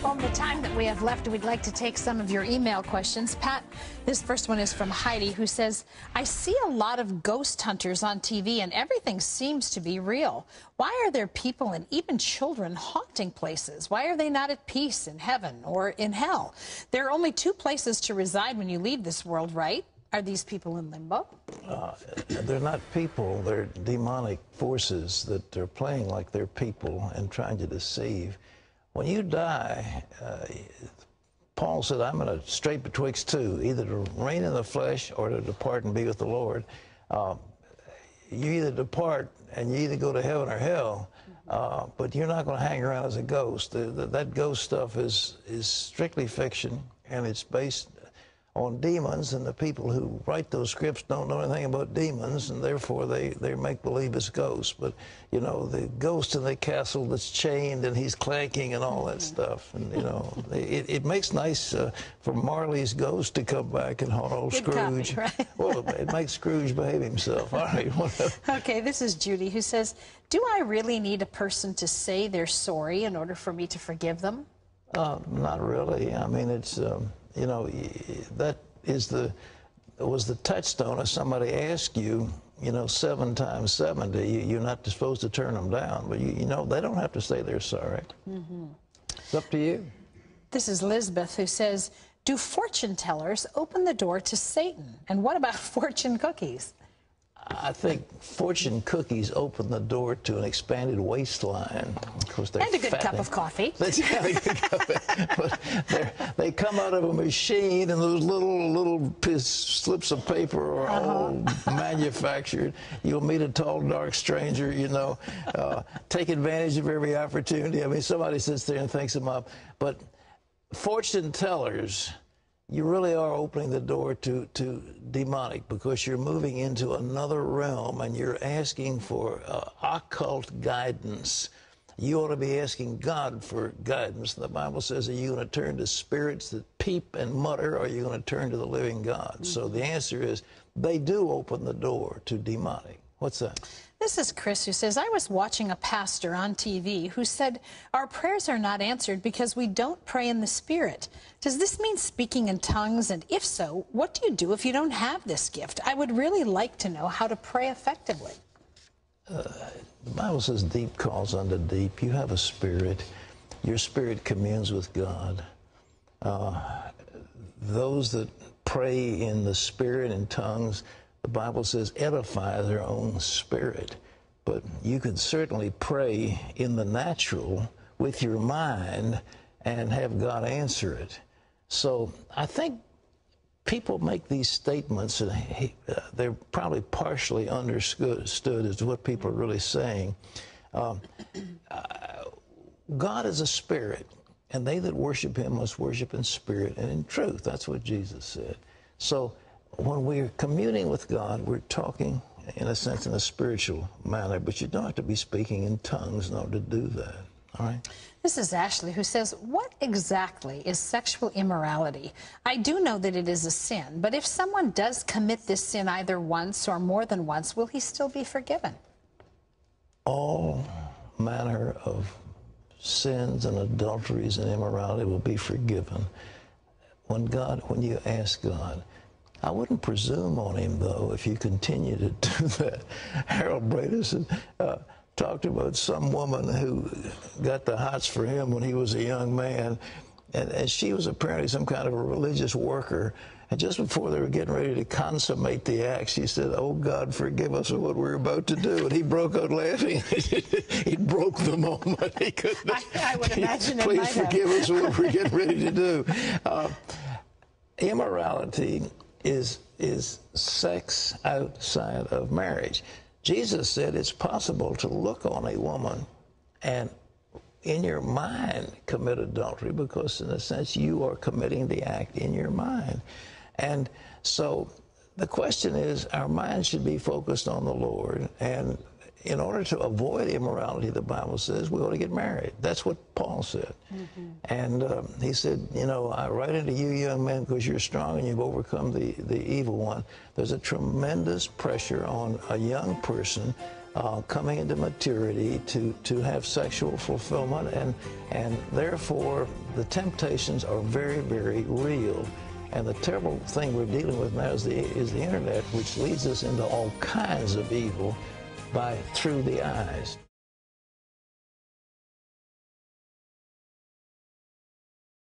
Well, the time that we have left, we'd like to take some of your email questions. Pat, this first one is from Heidi, who says, I see a lot of ghost hunters on TV and everything seems to be real. Why are there people and even children haunting places? Why are they not at peace in heaven or in hell? There are only two places to reside when you leave this world, right? Are these people in limbo? They're not people. They're demonic forces that are playing like they're people and trying to deceive. When you die, Paul said, I'm in a strait betwixt two, either to reign in the flesh or to depart and be with the Lord. You either depart and you either go to heaven or hell, but you're not going to hang around as a ghost. That ghost stuff is strictly fiction, and it's based on demons, and the people who write those scripts don't know anything about demons, and therefore they make believe it's ghosts. But, you know, the ghost in the castle that's chained and he's clanking and all that stuff. And, you know, it makes nice for Marley's ghost to come back and haunt old Scrooge. Copy, right? Well, it makes Scrooge behave himself. All right. Okay, this is Judy, who says, do I really need a person to say they're sorry in order for me to forgive them? Not really. I mean, it's... you know, that was the touchstone. If somebody asks you, you know, 7 times 70, you're not supposed to turn them down. But, you know, they don't have to say they're sorry. It's up to you. This is Lisbeth, who says, do fortune tellers open the door to Satan? And what about fortune cookies? I think fortune cookies open the door to an expanded waistline. Of course, they're and a good cup of coffee. But they come out of a machine, and those little slips of paper are all manufactured. You'll meet a tall, dark stranger, you know. Take advantage of every opportunity. I mean, somebody sits there and thinks them up. But fortune tellers, you really are opening the door to demonic, because you're moving into another realm and you're asking for occult guidance. You ought to be asking God for guidance. The Bible says, are you going to turn to spirits that peep and mutter, or are you going to turn to the living God? So the answer is, they do open the door to demonic. What's that? This is Chris, who says, I was watching a pastor on TV who said, our prayers are not answered because we don't pray in the Spirit. Does this mean speaking in tongues? And if so, what do you do if you don't have this gift? I would really like to know how to pray effectively. The Bible says deep calls unto deep. You have a spirit. Your spirit communes with God. Those that pray in the Spirit in tongues, the Bible says, edify their own spirit. But you can certainly pray in the natural with your mind and have God answer it. So I think people make these statements, and they're probably partially understood as to what people are really saying. God is a spirit, and they that worship him must worship in spirit and in truth. That's what Jesus said. So when we're communing with God, we're talking, in a sense, in a spiritual manner, but you don't have to be speaking in tongues in order to do that, all right? This is Ashley, who says, what exactly is sexual immorality? I do know that it is a sin, but if someone does commit this sin either once or more than once, will he still be forgiven? All manner of sins and adulteries and immorality will be forgiven. When you ask God, I wouldn't presume on him, though, if you continue to do that. Harold Bradison talked about some woman who got the hots for him when he was a young man, and she was apparently some kind of a religious worker. And just before they were getting ready to consummate the act, she said, oh, God, forgive us for what we're about to do. And he broke out laughing. He broke the moment. He couldn't. I would imagine it Please forgive us for what we're getting ready to do. Immorality is sex outside of marriage. Jesus said it's possible to look on a woman and in your mind commit adultery, because in a sense you are committing the act in your mind. And so the question is, our mind should be focused on the Lord, and in order to avoid immorality, the Bible says we ought to get married. That's what Paul said. And he said, you know, I write unto you, young men, because you're strong and you've overcome the evil one. There's a tremendous pressure on a young person coming into maturity to have sexual fulfillment, and therefore the temptations are very, very real. And the terrible thing we're dealing with now is the internet, which leads us into all kinds of evil through the eyes.